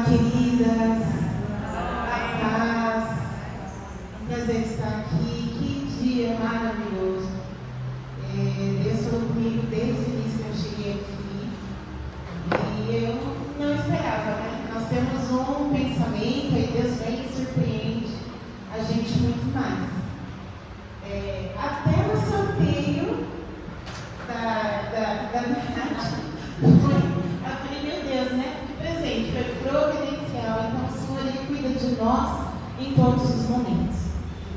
queridas, a paz, um prazer estar aqui, que dia maravilhoso. Deus falou comigo desde o início que eu cheguei aqui e eu não esperava, né? Nós temos um pensamento e Deus vem e surpreende a gente muito mais. Até no sorteio da Nath, eu falei, meu Deus, né? Que presente, foi providencial. Então, o Senhor, Ele cuida de nós em todos os momentos.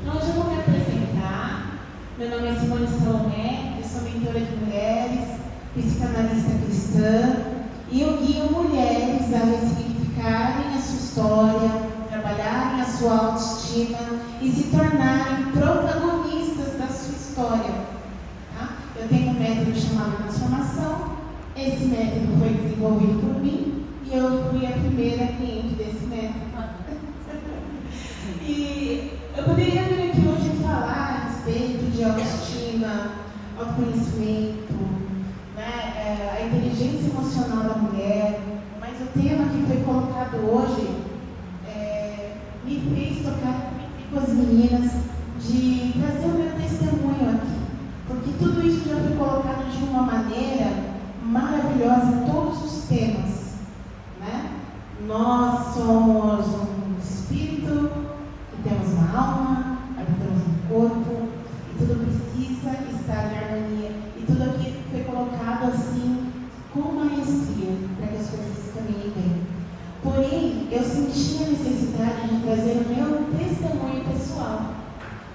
Então, hoje eu vou me apresentar. Meu nome é Simone Salomé, eu sou mentora de mulheres, psicanalista cristã, e eu guio mulheres a ressignificarem a sua história, trabalharem a sua autoestima e se tornarem protagonistas da sua história. Tá? Eu tenho um método chamado Transformação. Esse método foi desenvolvido por mim e eu fui a primeira cliente desse método. E eu poderia vir aqui hoje falar a respeito de autoestima, autoconhecimento, né, a inteligência emocional da mulher, mas o tema que foi colocado hoje me fez tocar com as meninas de trazer o meu testemunho aqui, porque tudo isso já foi colocado de uma maneira maravilhosa em todos os temas, né? Nós somos um espírito, que temos uma alma, habitamos um corpo, e tudo precisa estar em harmonia, e tudo aqui foi colocado assim, com maestria, para que as coisas caminhem bem. Porém, eu senti a necessidade de trazer o meu testemunho pessoal.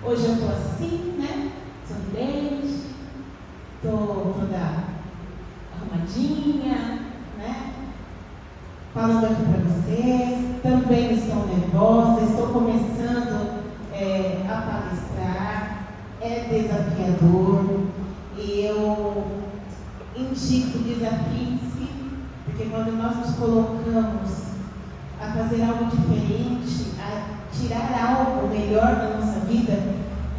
Hoje eu estou assim, né? Sorridente, estou toda arrumadinha, né? Falando aqui para vocês. Também estou nervosa, estou começando a palestrar. É desafiador e eu indico, desafie-se, porque quando nós nos colocamos a fazer algo diferente, a tirar algo melhor da nossa vida,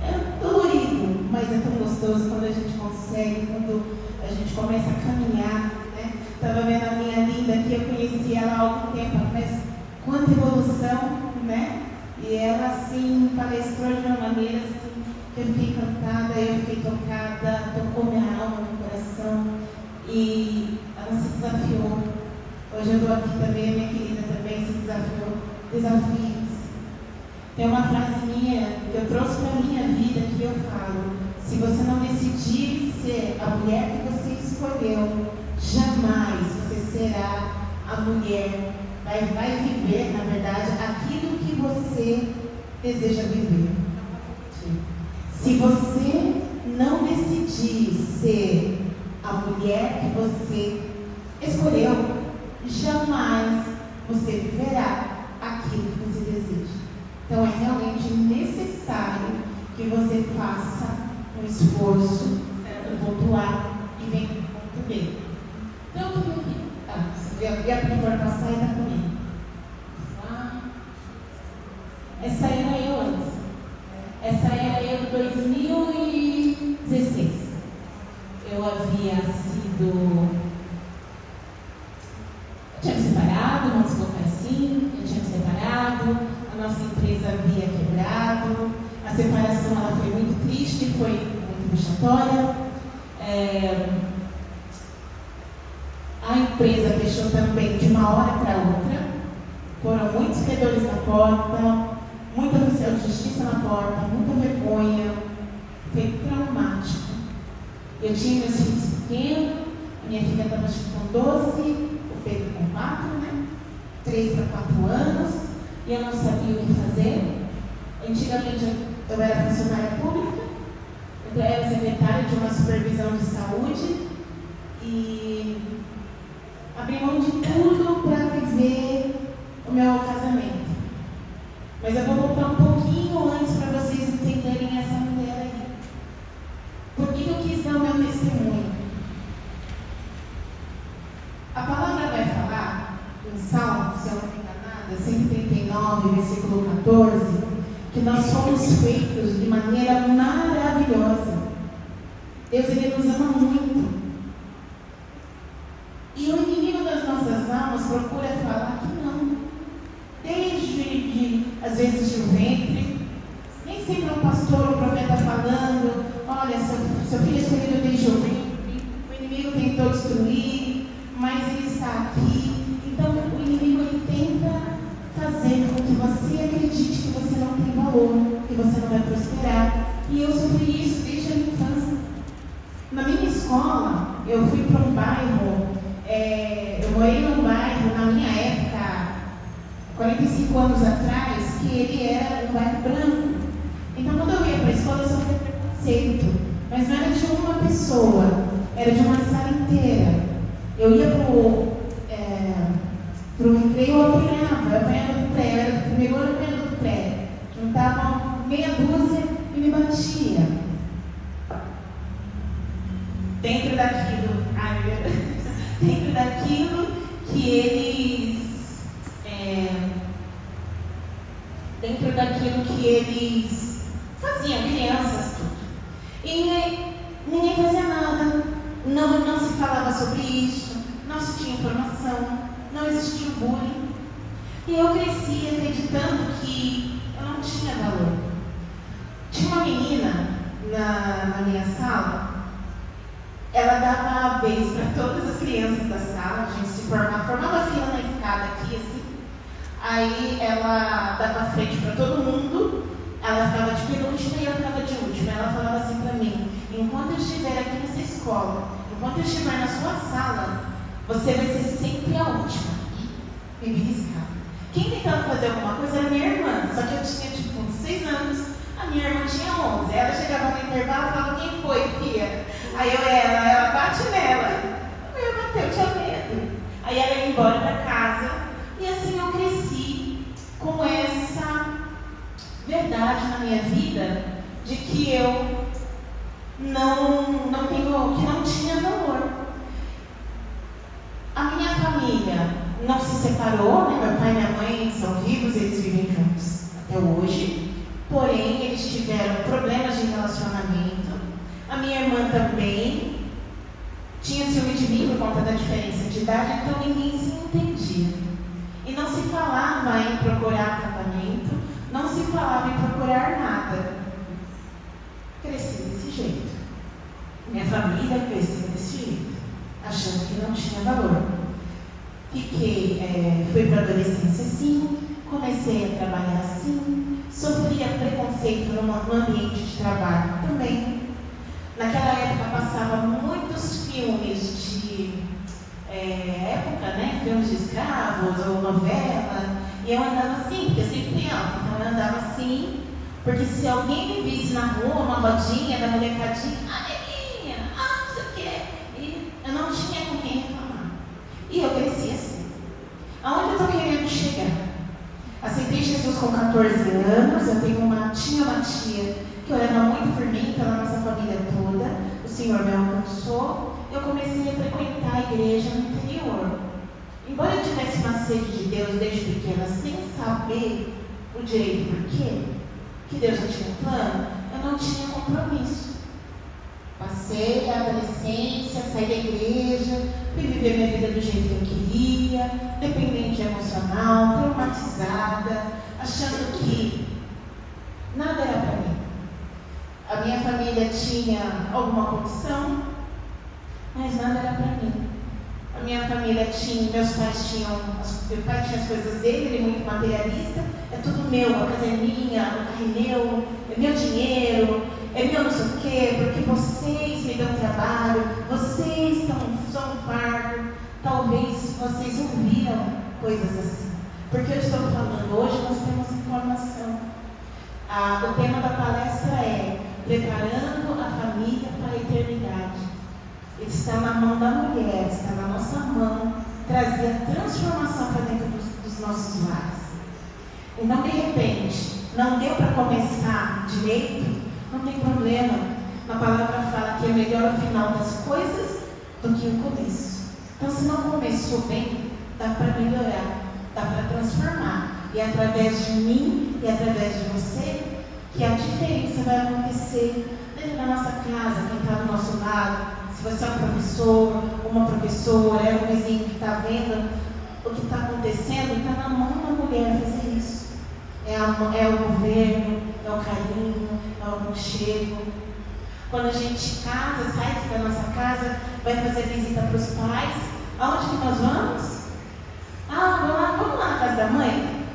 é dolorido, mas é tão gostoso quando a gente consegue, quando a gente começa a caminhar, né? Estava vendo a minha linda aqui, eu conheci ela há algum tempo, mas quanta evolução, né? E ela assim palestrou de uma maneira assim, que eu fiquei encantada, eu fiquei tocada, tocou minha alma, meu coração, e ela se desafiou. Hoje eu estou aqui também, minha querida também se desafiou. Desafios. Tem uma frase minha que eu trouxe para a minha vida que eu falo: se você não decidir ser a mulher que você escolheu, jamais você será a mulher. Vai viver, na verdade, aquilo que você deseja viver. Se você não decidir ser a mulher que você escolheu, jamais você viverá aquilo que você deseja. Então é realmente necessário que você faça um esforço no ponto A e venha para o ponto B. Então eu estou aqui. Você a primeira passar e está comigo. Essa era eu antes. Essa era eu em 2016. Eu havia sido. Eu tinha me separado, vamos colocar assim. Eu tinha me separado, a nossa empresa havia quebrado. A separação ela foi muito triste, foi muito vexatória. A empresa fechou também de uma hora para outra. Foram muitos credores na porta, muita oficial de justiça na porta, muita vergonha. Foi traumático. Eu tinha meus filhos pequenos, a minha filha estava com 12, o Pedro com 4, né? 3 para 4 anos, e eu não sabia o que fazer. Antigamente eu era funcionária pública, eu era secretária de uma supervisão de saúde e abri mão de tudo para viver o meu casamento. Mas eu vou voltar um pouquinho antes para vocês entenderem essa mulher aí. Por que eu quis dar o meu testemunho? A palavra vai falar, em Salmo, se eu não me enganada, 139, versículo 14, que nós somos feitos de maneira maravilhosa. Deus, Ele nos ama muito. E o inimigo das nossas almas procura falar que não, às vezes de um ventre. Nem sempre um pastor, um profeta falando, olha, seu filho escolhido desde o ventre, o inimigo tentou destruir, mas ele está aqui. Então o inimigo ele tenta fazer com que você acredite que você não tem valor, que você não vai prosperar. E eu sofri isso desde a minha infância. Na minha escola, eu fui para um bairro, eu morei num bairro, na minha época, 45 anos atrás, que ele era um bairro branco. Então, quando eu ia para a escola, eu sofria preconceito. Mas não era de uma pessoa, era de uma sala inteira. Eu ia para o recreio, eu apanhava do pré, eu era do primeiro ano, eu apanhava do pré. Juntavam meia dúzia e me batia. Dentro daquilo que eles faziam, crianças, tudo. E ninguém fazia nada, não se falava sobre isso, não se tinha informação, não existia bullying. E eu cresci acreditando que eu não tinha valor. Tinha uma menina na minha sala. Ela dava a vez para todas as crianças da sala, a gente se formava fila na escada aqui, assim. Aí ela dava a frente para todo mundo, ela ficava de penúltima e eu ficava de última. Ela falava assim para mim: enquanto eu estiver aqui nessa escola, enquanto eu estiver na sua sala, você vai ser sempre a última. Me beliscava. Quem tentava fazer alguma coisa era minha irmã, só que eu tinha tipo uns 6 anos, a minha irmã tinha 11. Ela chegava no intervalo e falava: quem foi, filha? Aí ela bate nela. Eu bateu, eu tinha medo. Aí ela ia embora para casa. E assim eu cresci com essa verdade na minha vida de que eu que não tinha valor. A minha família não se separou, né? Meu pai e minha mãe são vivos, eles vivem juntos até hoje. Porém, eles tiveram problemas de relacionamento. A minha irmã também tinha ciúme de mim por conta da diferença de idade, então ninguém se entendia. E não se falava em procurar tratamento, não se falava em procurar nada. Cresci desse jeito. Minha família cresceu desse jeito, achando que não tinha valor. Fui para a adolescência assim, comecei a trabalhar assim, sofria preconceito no ambiente de trabalho também. Naquela época passava muitos filmes de época, né? Filmes de escravos ou novela, e eu andava assim, porque eu sempre fui alta, então eu andava assim, porque se alguém me visse na rua, uma rodinha da molecadinha, neguinha, não sei o quê, e eu não tinha com quem reclamar. E eu cresci assim. Aonde eu estou querendo chegar? Aceitei Jesus com 14 anos, eu tinha uma tia que orava muito por mim, pela nossa família toda, o Senhor me alcançou, eu comecei a frequentar a igreja no interior. Embora eu tivesse uma sede de Deus desde pequena, sem saber o direito por quê, que Deus não tinha plano, eu não tinha compromisso. Passei a adolescência, saí da igreja, fui viver minha vida do jeito que eu queria, dependente emocional, traumatizada, achando que nada era para mim. A minha família tinha alguma condição, mas nada era para mim. A minha família tinha, meu pai tinha as coisas dele, ele é muito materialista, é tudo meu, a casa é minha, o carro é meu dinheiro, é meu não sei o quê, porque vocês me dão trabalho, vocês são um fardo. Talvez vocês ouviram coisas assim, porque eu estou falando, hoje nós temos informação. O tema da palestra é Preparando a Família para a Eternidade. Está na mão da mulher, está na nossa mão, trazer a transformação para dentro dos nossos lares. Então, de repente, não deu para começar direito, não tem problema. A palavra fala que é melhor o final das coisas do que o começo. Então, se não começou bem, dá para melhorar, dá para transformar. E através de mim e através de você, que a diferença vai acontecer dentro da nossa casa, quem está do nosso lado. Se você é um professor, uma professora, é um vizinho que está vendo o que está acontecendo, está na mão da mulher fazer isso. É a é o governo, é o carinho, é o aconchego. Quando a gente casa, sai da nossa casa, vai fazer visita para os pais, aonde que nós vamos? Vamos lá na casa da mãe?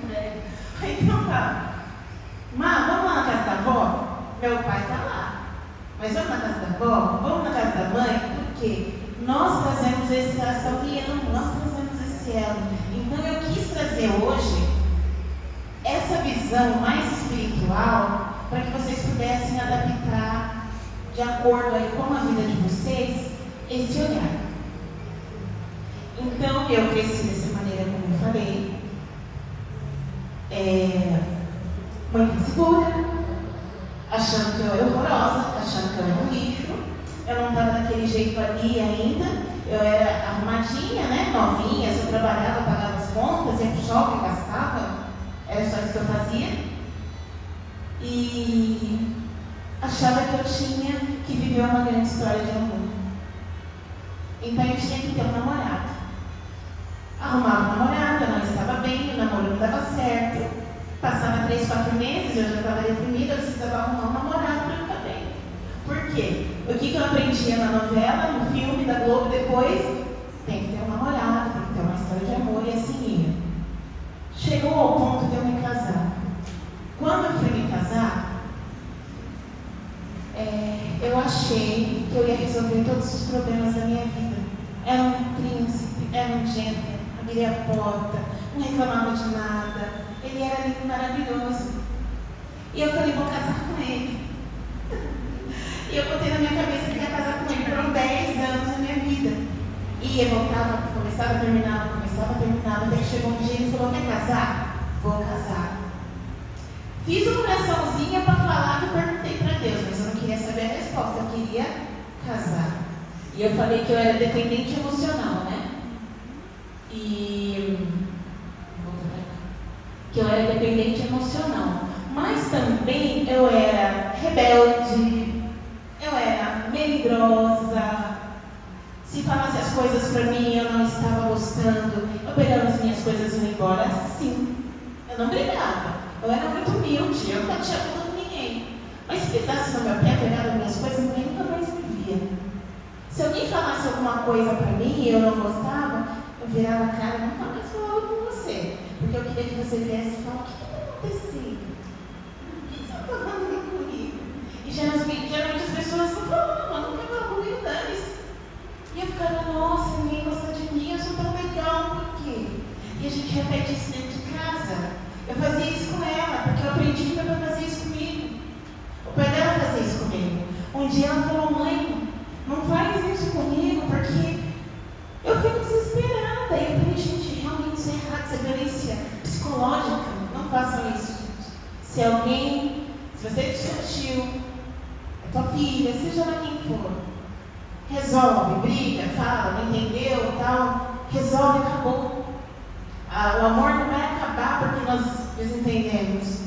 Então tá. Vamos lá na casa da avó? Meu pai está lá. Mas vamos na casa da avó? Vamos na casa da mãe? Por quê? Nós trazemos essa união, nós trazemos esse elo. Então eu quis trazer hoje essa visão mais espiritual para que vocês pudessem adaptar de acordo aí com a vida de vocês esse olhar. Então eu cresci dessa maneira como eu falei, muito insegura, achando que eu era horrorosa, achando que eu era um lixo. Eu não estava daquele jeito ali ainda. Eu era arrumadinha, né? Novinha. Se eu trabalhava, pagava as contas, ia pro shopping, gastava. Era só isso que eu fazia. E achava que eu tinha que viver uma grande história de amor. Então eu tinha que ter um namorado. Arrumava um namorado, eu não estava bem, o namoro não dava certo. Passava 3, 4 meses, eu já estava deprimida, eu precisava arrumar um namorado para ficar bem. Por quê? O que eu aprendia na novela, no filme da Globo depois? Tem que ter um namorado, tem que ter uma história de amor e assim ia. Chegou ao ponto de eu me casar. Quando eu fui me casar, eu achei que eu ia resolver todos os problemas da minha vida. Era um príncipe, era um gentleman, abria a porta, não reclamava de nada. Ele era lindo, maravilhoso. E eu falei, vou casar com ele. E eu botei na minha cabeça que ia casar com ele. Foram 10 anos da minha vida. E eu voltava, começava, terminava, até que chegou um dia e ele falou, quer casar? Vou casar. Fiz uma oraçãozinha para falar que eu perguntei para Deus, mas eu não queria saber a resposta, eu queria casar. E eu falei que eu era dependente emocional, né? Que eu era dependente emocional. Mas também eu era rebelde, eu era melindrosa. Se falasse as coisas para mim, eu não estava gostando. Eu pegava as minhas coisas e ia embora assim. Eu não brigava. Eu era muito humilde, eu não batia com ninguém. Mas se pisasse no meu pé, pegava as minhas coisas, ninguém nunca mais me via. Se alguém falasse alguma coisa para mim e eu não gostava, eu virava a cara e nunca mais falava com você. Porque eu queria que você viesse e falasse, o que está acontecendo? O que você está falando comigo? E geralmente as pessoas não falavam, não quer falar comigo, dane-se. E eu ficava, nossa, ninguém gosta de mim, eu sou tão legal, por quê? E a gente repete isso dentro de casa. Eu fazia isso com ela, porque eu aprendi que ela fazia isso comigo. O pai dela fazia isso comigo. Um dia ela falou, mãe, não faz isso comigo, porque eu fico desesperada. E eu falei, gente, realmente isso é errado, isso é violência psicológica. Não façam isso, gente. Se você discutiu, é tua filha, seja lá quem for, resolve, briga, fala, não entendeu, tal, resolve, acabou. O amor não vai acabar porque nós desentendemos.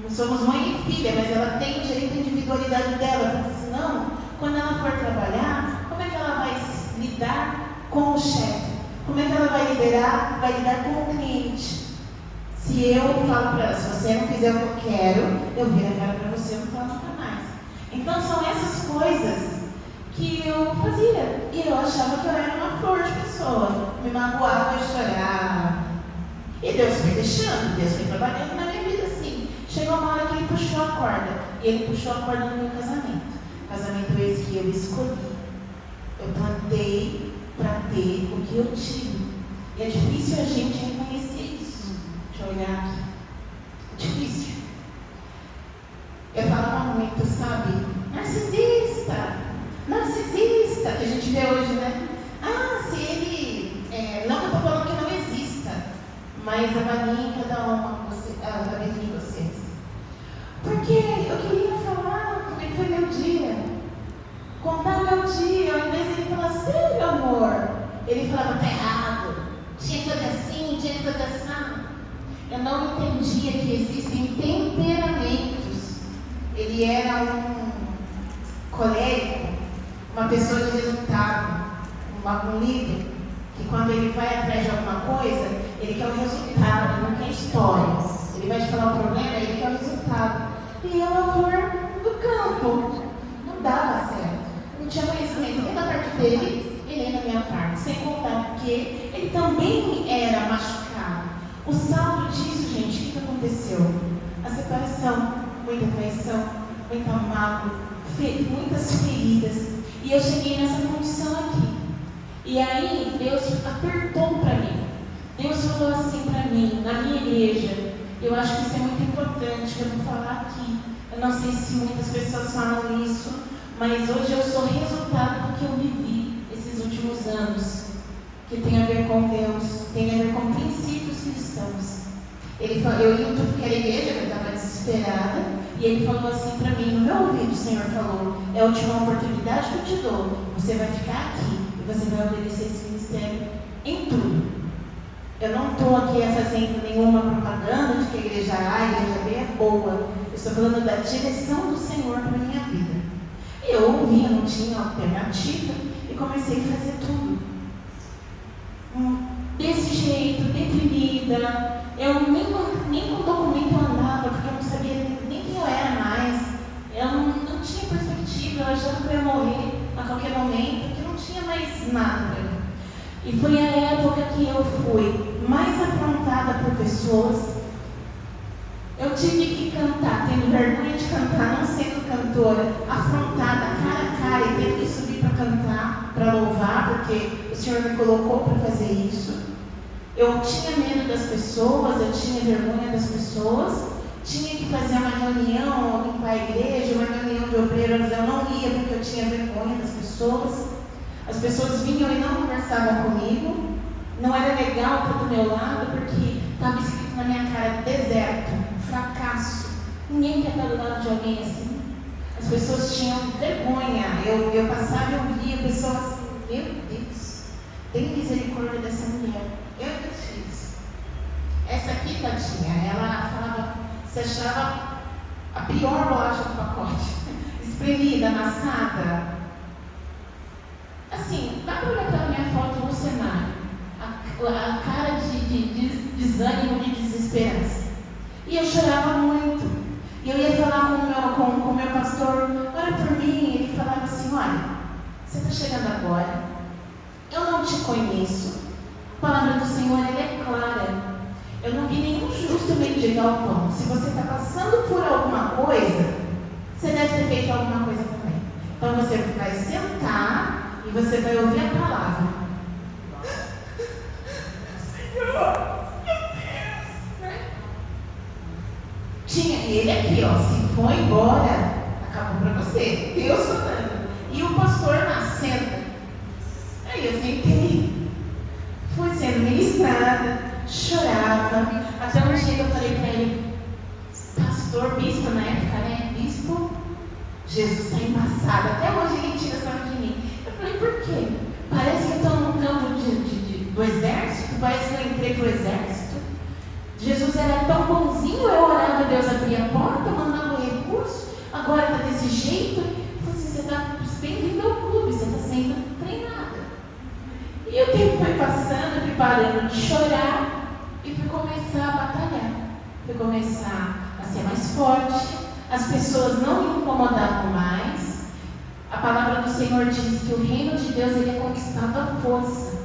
Não somos mãe e filha, mas ela tem direito à individualidade dela, porque senão, quando ela for trabalhar, como é que ela vai lidar com o chefe? Como é que ela vai lidar com o cliente? Se eu falo para ela, se você não fizer o que eu quero, eu viro a cara para você, eu não falo nunca mais. Então são essas coisas que eu fazia. E eu achava que eu era uma flor de pessoa. Me magoava, eu chorava. E Deus foi deixando, Deus foi trabalhando na minha vida assim. Chegou uma hora que ele puxou a corda. E ele puxou a corda no meu casamento. Casamento esse que eu escolhi. Eu plantei para ter o que eu tive. E é difícil a gente reconhecer isso. Deixa eu olhar aqui. Difícil. Eu falava muito, sabe? Narcisista, que a gente vê hoje, né? Se ele... não que eu estou falando que não exista, mas avalie cada uma da vida de vocês. Porque eu queria falar como é que foi meu dia. Contar meu dia, ao invés de ele falar, sério, amor? Ele falava, tá errado. Tinha que fazer assim, tinha que fazer assim. Eu não entendia que existem temperamentos. Ele era um colérico, uma pessoa de resultado, um líder, que quando ele vai atrás de alguma coisa, ele quer o resultado, ele não quer histórias. Ele vai te falar o problema, ele que é o resultado. E é uma flor do campo. Não dava certo. Não tinha conhecimento nem da parte dele e nem da minha parte. Sem contar que ele também era machucado. O saldo disso, gente, o que aconteceu? A separação, muita traição, muita mágoa, muitas feridas. E eu cheguei nessa condição aqui. E aí Deus apertou para mim. Deus falou assim para mim, na minha igreja. Eu acho que isso é muito importante, eu vou falar aqui. Eu não sei se muitas pessoas falam isso, mas hoje eu sou resultado do que eu vivi esses últimos anos, que tem a ver com Deus, tem a ver com princípios cristãos. Eu ia em tudo que era igreja, eu estava desesperada, e ele falou assim para mim, no meu ouvido, o Senhor falou: é a última oportunidade que eu te dou, você vai ficar aqui e você vai obedecer esse ministério em tudo. Eu não estou aqui fazendo nenhuma propaganda de que a igreja A, a igreja B é boa. Eu estou falando da direção do Senhor para a minha vida. E eu ouvi, eu não tinha alternativa e comecei a fazer tudo. Desse jeito, deprimida. Eu nem com documento eu andava, porque eu não sabia nem quem eu era mais. Eu não tinha perspectiva, eu achava que eu ia morrer a qualquer momento, que não tinha mais nada. E foi a época que eu fui mais afrontada por pessoas. Eu tive que cantar, tendo vergonha de cantar, não sendo cantora, afrontada, cara a cara, e tendo que subir para cantar, para louvar, porque o Senhor me colocou para fazer isso. Eu tinha medo das pessoas, eu tinha vergonha das pessoas, tinha que fazer uma reunião, limpar a igreja, uma reunião de obreiros, eu não ia porque eu tinha vergonha das pessoas. As pessoas vinham e não conversavam comigo, não era legal estar do meu lado, porque estava escrito na minha cara: deserto, fracasso. Ninguém quer estar do lado de alguém assim. As pessoas tinham vergonha. Eu passava e eu via pessoas assim: meu Deus, tem misericórdia dessa mulher. Eu e meus filhos. Essa aqui, tadinha, ela falava, você achava a pior bolacha do pacote, espremida, amassada. Assim, dá para olhar para a minha foto no cenário, a cara de desânimo, de desesperança. E eu chorava muito. E eu ia falar com o meu pastor: ora por mim. Ele falava assim: olha, você está chegando agora, eu não te conheço. A palavra do Senhor, ela é clara. Eu não vi nenhum justo mendigar o pão. Se você está passando por alguma coisa, você deve ter feito alguma coisa também. Então você vai sentar e você vai ouvir a palavra. Senhor, meu Deus! Tinha ele aqui, ó. Se for embora, acabou para você. Deus falando. E o pastor nascendo. Aí eu sentei. Fui sendo ministrada, chorava. Até um dia eu falei para ele: pastor, bispo na época, né? Bispo, Jesus está embaçado. Até hoje ele tira sarro de mim. Eu falei: por quê? Parece que eu estou num campo do exército. Parece que eu entrei para o exército. Jesus era tão bonzinho, eu orava, Deus abria a porta, mandava o recurso. Agora está desse jeito. Eu falei: você está bem-vindo ao clube, você está sendo treinada. E o tempo foi passando, eu fui parando de chorar e fui começar a batalhar. Fui começar a ser mais forte. As pessoas não me incomodavam mais. A palavra do Senhor diz que o reino de Deus, ele é conquistado à força.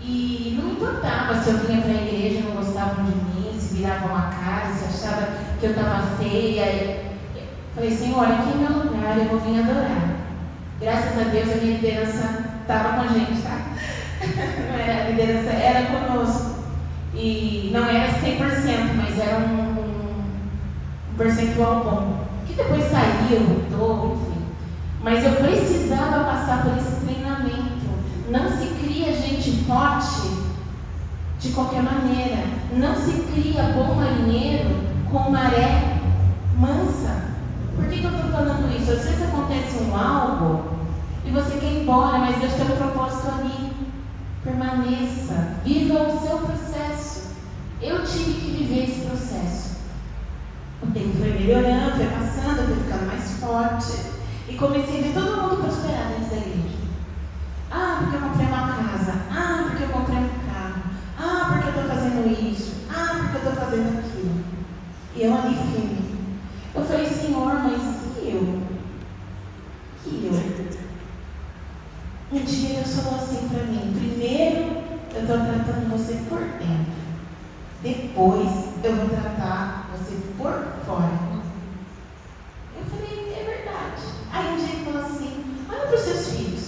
E não importava se eu vinha para a igreja e não gostavam de mim, se viravam a cara, se achavam que eu estava feia. Falei: Senhor, aqui é meu lugar, eu vou vir adorar. Graças a Deus a minha liderança estava com a gente, tá? Não era, a liderança era conosco. E não era 100%, mas era um percentual bom. Que depois saiu, mudou, enfim. Mas eu precisava passar por esse treinamento. Não se cria gente forte de qualquer maneira. Não se cria bom marinheiro com maré mansa. Por que eu estou falando isso? Às vezes acontece algo e você quer ir embora, mas Deus tem um propósito ali. Permaneça, viva o seu processo. Eu tive que viver esse processo. O tempo foi melhorando, foi passando, eu fui ficando mais forte. E comecei a ver todo mundo prosperar dentro da igreja. Ah, porque eu comprei uma casa. Ah, porque eu comprei um carro. Ah, porque eu estou fazendo isso. Ah, porque que eu estou fazendo aquilo. E eu ali firme. Eu falei, Senhor, mas e eu? E eu? Um dia Deus falou assim para mim: primeiro eu estou tratando você por dentro, depois eu vou tratar você por fora. Eu falei, é verdade. Aí um dia ele falou assim: olha para os seus filhos.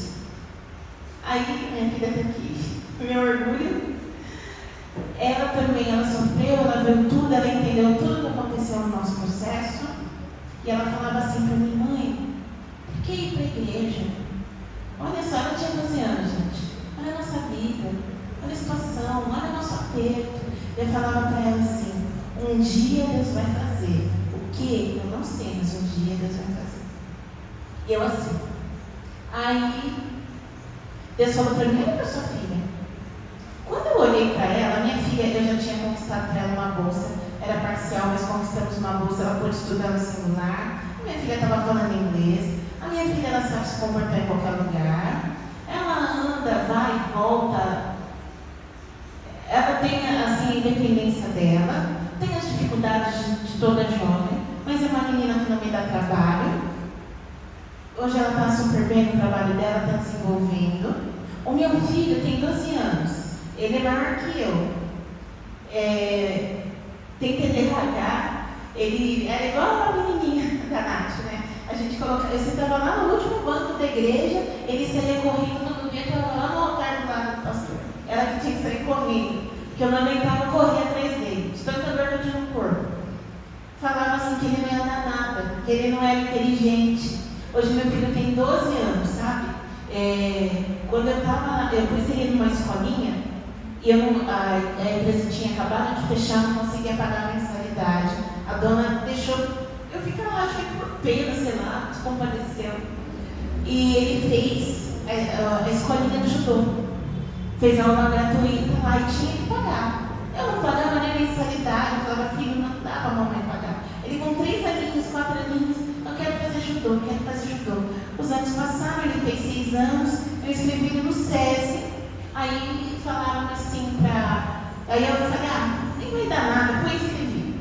Aí minha filha está aqui, meu orgulho. Ela também, ela sofreu, ela viu tudo, ela entendeu tudo que aconteceu no nosso processo. E ela falava assim para mim: mãe, por que ir para a igreja? Olha só, ela tinha 12 anos, gente. Olha a nossa vida, olha a situação, olha o nosso aperto. Eu falava para ela assim: um dia Deus vai fazer. O que? Eu não sei, mas um dia Deus vai fazer. E eu assim. Aí, Deus falou para mim: olha para sua filha. Quando eu olhei para ela, minha filha, eu já tinha conquistado para ela uma bolsa. Era parcial, mas conquistamos uma bolsa. Ela pôde estudar no celular. Minha filha estava falando inglês. A minha filha, ela sabe se comportar em qualquer lugar. Ela anda, vai e volta. Ela tem, assim, a independência dela. Tem as dificuldades de toda jovem. Mas é uma menina que não me dá trabalho. Hoje ela está super bem no trabalho dela, está desenvolvendo. O meu filho tem 12 anos. Ele é maior que eu. Tem TDAH. Ele era igual a menininha da Nath, né? A gente coloca, eu sentava lá no último banco da igreja, ele saía correndo todo dia, estava lá no altar do lado do pastor. Ela que tinha que sair correndo, porque eu não aguentava correr atrás dele, de tanta dor que eu tinha no corpo. Falava assim que ele não ia dar nada, que ele não era inteligente. Hoje meu filho tem 12 anos, sabe? Quando eu pus ele numa escolinha, e a empresa tinha acabado de fechar, não conseguia pagar a mensalidade. A dona deixou eu ficar lá, acho que por pena, sei lá, se compadeceu. E ele fez a escolinha do judô. Fez aula gratuita lá e tinha que pagar. Eu não pagava nem mensalidade, eu falava: filho, não dá para a mamãe pagar. Ele com 3 aninhos, 4 aninhos: eu quero fazer judô, quero fazer judô. Os anos passaram, ele fez 6 anos, eu escrevi ele no SESI. Aí falaram assim Aí eu falei: nem vai dar nada, foi escrevi.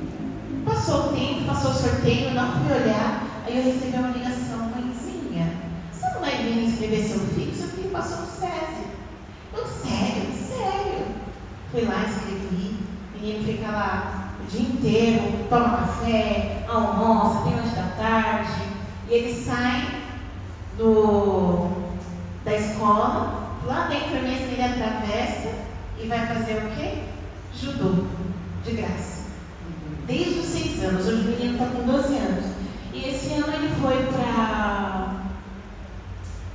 Passou o tempo, passou o sorteio, eu não fui olhar. Aí eu recebi uma ligação: mãezinha, você não vai vir inscrever seu filho? Seu filho passou no SESI. Eu: sério? Fui lá, escrevi. O menino fica lá o dia inteiro, toma café, almoça, tem lanche da tarde. E ele sai da escola, lá dentro mesmo ele atravessa e vai fazer o quê? Judô, de graça. Desde os 6 anos, hoje o menino está com 12 anos. E esse ano ele foi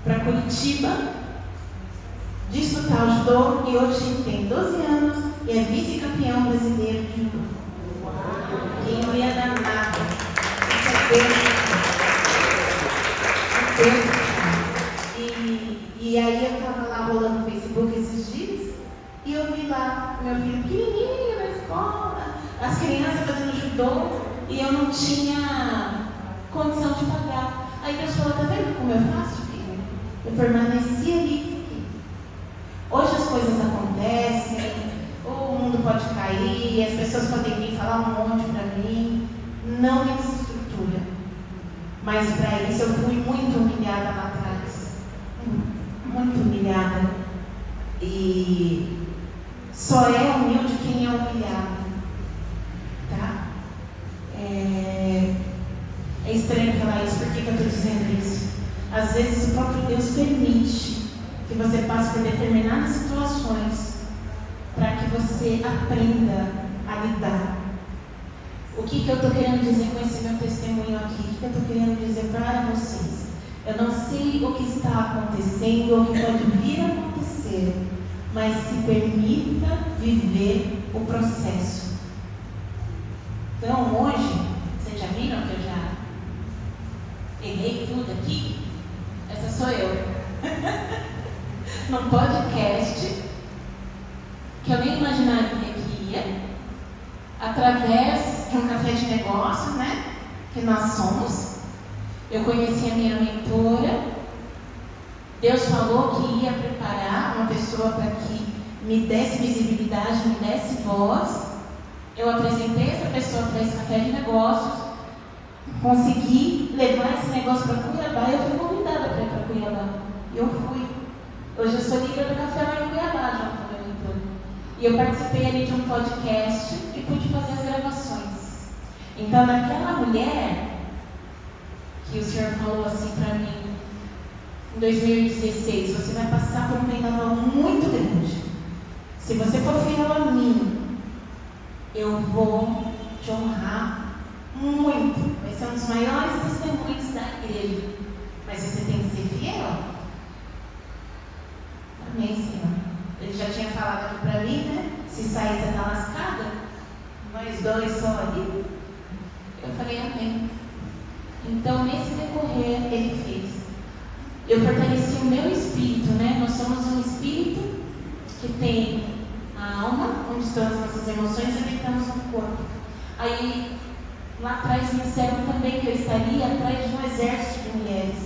para Curitiba disputar o judô e hoje ele tem 12 anos e é vice-campeão brasileiro de judô. Quem não ia dar nada? Isso é Deus. E aí eu estava lá rolando no Facebook esses dias e eu vi lá meu filho pequenininho na escola, as crianças fazendo judô e eu não tinha condição de pagar. Aí Deus falou: tá vendo como eu faço, filho? Eu permaneci ali. Hoje as coisas acontecem, o mundo pode cair, as pessoas podem vir falar um monte para mim, não me desestrutura. Mas para isso eu fui muito humilhada lá atrás, muito humilhada. E só é humilde quem é humilhado, tá? É estranho falar isso, por que eu estou dizendo isso? Às vezes o próprio Deus permite que você passe por determinadas situações para que você aprenda a lidar. O que eu estou querendo dizer com esse meu testemunho aqui? O que eu estou querendo dizer para vocês? Eu não sei o que está acontecendo ou o que pode vir a acontecer, mas se permita viver o processo. Então hoje, vocês já viram que eu já errei tudo aqui? Essa sou eu. Num podcast que eu nem imaginaria que ia, através de um café de negócios, né? Que nós somos. Eu conheci a minha mentora. Deus falou que ia preparar uma pessoa para que me desse visibilidade, me desse voz. Eu apresentei essa pessoa para esse café de negócios, consegui levar esse negócio para Cuiabá e eu fui convidada para ir para Cuiabá. E eu fui. Hoje eu sou líder do café lá em Cuiabá, junto com a minha. E eu participei ali de um podcast e pude fazer as gravações. Então, naquela mulher que o Senhor falou assim para mim, em 2016, você vai passar por um vendaval muito grande. Se você for fiel a mim, eu vou te honrar muito. Vai ser um dos maiores testemunhos da igreja. Mas você tem que ser fiel. Amém, Senhor. Ele já tinha falado aqui para mim, né? Se sair, você está lascada. Nós dois só ali. Eu falei, amém. Então, nesse decorrer, ele fez. Eu fortaleci o meu espírito, né? Nós somos um espírito que tem a alma, onde estão as nossas emoções, e habitamos no corpo. Aí, lá atrás, me disseram também que eu estaria atrás de um exército de mulheres,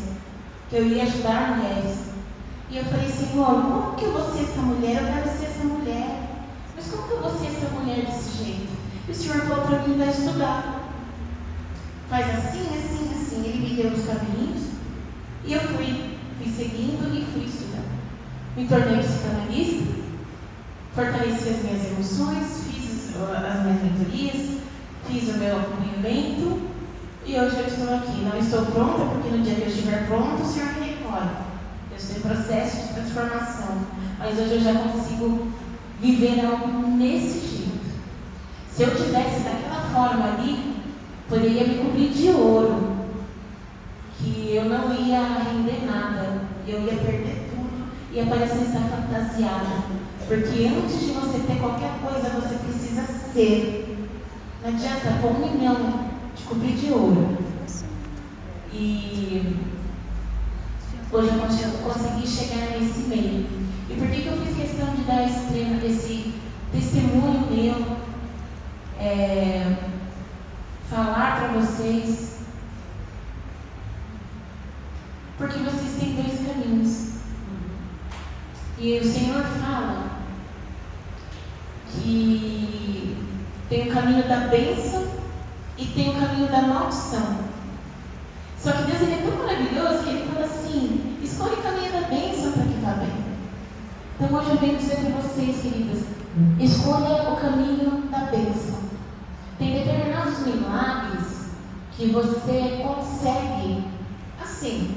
que eu ia ajudar mulheres. E eu falei, Senhor, como que eu vou ser essa mulher? Eu quero ser essa mulher. Mas como que eu vou ser essa mulher desse jeito? E o Senhor falou para mim, vai estudar. Faz assim, assim, assim. Ele me deu os caminhos. E eu fui seguindo e fui estudar. Me tornei psicanalista, fortaleci as minhas emoções, fiz as minhas mentorias, fiz o meu acompanhamento e hoje eu estou aqui. Não estou pronta, porque no dia que eu estiver pronta, o Senhor me recolhe. Eu estou em processo de transformação, mas hoje eu já consigo viver algo nesse jeito. Se eu tivesse daquela forma ali, poderia me cobrir de ouro, que eu não ia render nada, eu ia perder tudo, ia parecer estar fantasiada, porque antes de você ter qualquer coisa, você precisa ser. Não adianta pôr 1 milhão de cobrir de ouro. E hoje eu consegui chegar nesse meio. E por que eu fiz questão de dar esse testemunho meu, falar para vocês? Porque vocês têm 2 caminhos. E o Senhor fala que tem o caminho da bênção e tem o caminho da maldição. Só que Deus, ele é tão maravilhoso que ele fala assim, escolhe o caminho da bênção para que vá bem. Então hoje eu venho dizer para vocês, queridas, escolha o caminho da bênção. Tem determinados milagres que você consegue assim,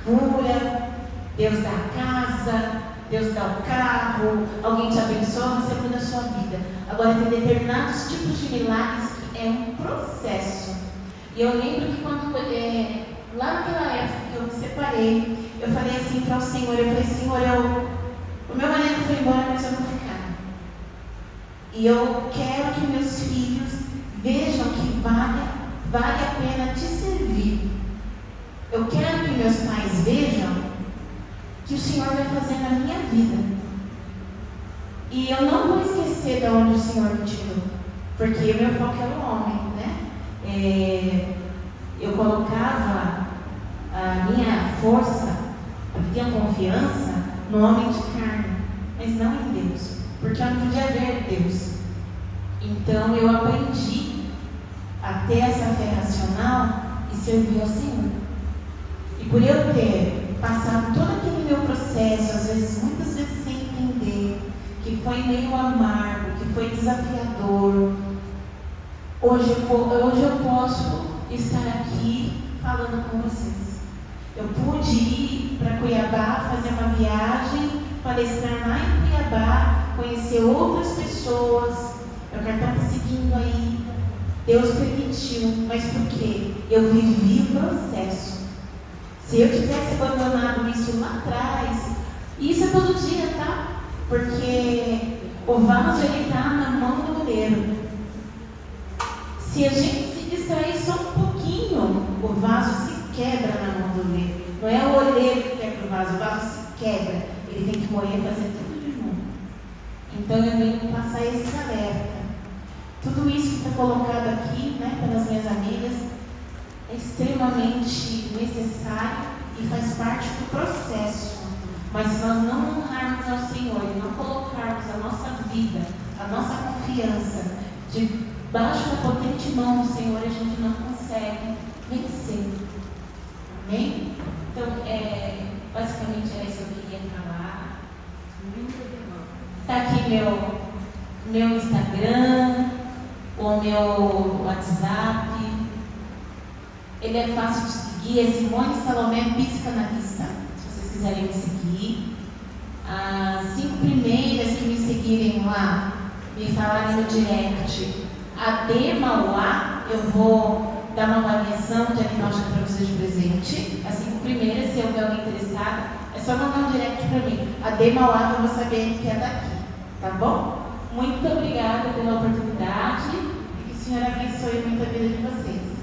cura, Deus dá a casa, Deus dá o carro, alguém te abençoa, você muda a sua vida. Agora tem determinados tipos de milagres que é um processo. E eu lembro que quando, lá naquela época que eu me separei, eu falei assim para o Senhor, eu falei, Senhor, o meu marido foi embora, mas eu vou ficar. E eu quero que meus filhos vejam que vale a pena te servir. Eu quero que meus pais vejam que o Senhor vai fazer na minha vida. E eu não vou esquecer de onde o Senhor me tirou, porque o meu foco é o homem, né? Eu colocava a minha força, a minha confiança no homem de carne, mas não em Deus, porque eu não podia ver Deus. Então eu aprendi a ter essa fé racional e servir ao Senhor. E por eu ter passado todo aquele meu processo, às vezes, muitas vezes sem entender, que foi meio amargo, que foi desafiador, hoje eu posso estar aqui falando com vocês. Eu pude ir para Cuiabá, fazer uma viagem, palestrar lá em Cuiabá, conhecer outras pessoas. Meu cartão está seguindo aí. Deus permitiu, mas por quê? Eu vivi o processo. Se eu tivesse abandonado isso lá atrás, e isso é todo dia, tá? Porque o vaso ele está na mão do oleiro. Se a gente se distrair só um pouquinho, o vaso se quebra na mão do oleiro. Não é o oleiro que quebra o vaso se quebra. Ele tem que morrer e fazer tudo de novo. Então eu venho passar esse alerta. Tudo isso que está colocado aqui, né, pelas minhas amigas, é extremamente necessário e faz parte do processo. Mas se nós não honrarmos ao Senhor e não colocarmos a nossa vida, a nossa confiança Debaixo da potente mão do Senhor, a gente não consegue vencer. Amém? Então, basicamente era isso que eu queria falar. Está aqui meu Instagram, o meu WhatsApp. Ele é fácil de seguir, é Simone Salomé Psicanalista. Se vocês quiserem me seguir. As 5 primeiras que me seguirem lá, me falarem no direct, AD Mauá, eu vou dar uma avaliação diagnóstica para vocês de presente. As 5 primeiras, se houver alguém interessado, é só mandar um direct para mim. AD Mauá, eu vou saber que é daqui, tá bom? Muito obrigada pela oportunidade e que o Senhor abençoe muito a vida de vocês.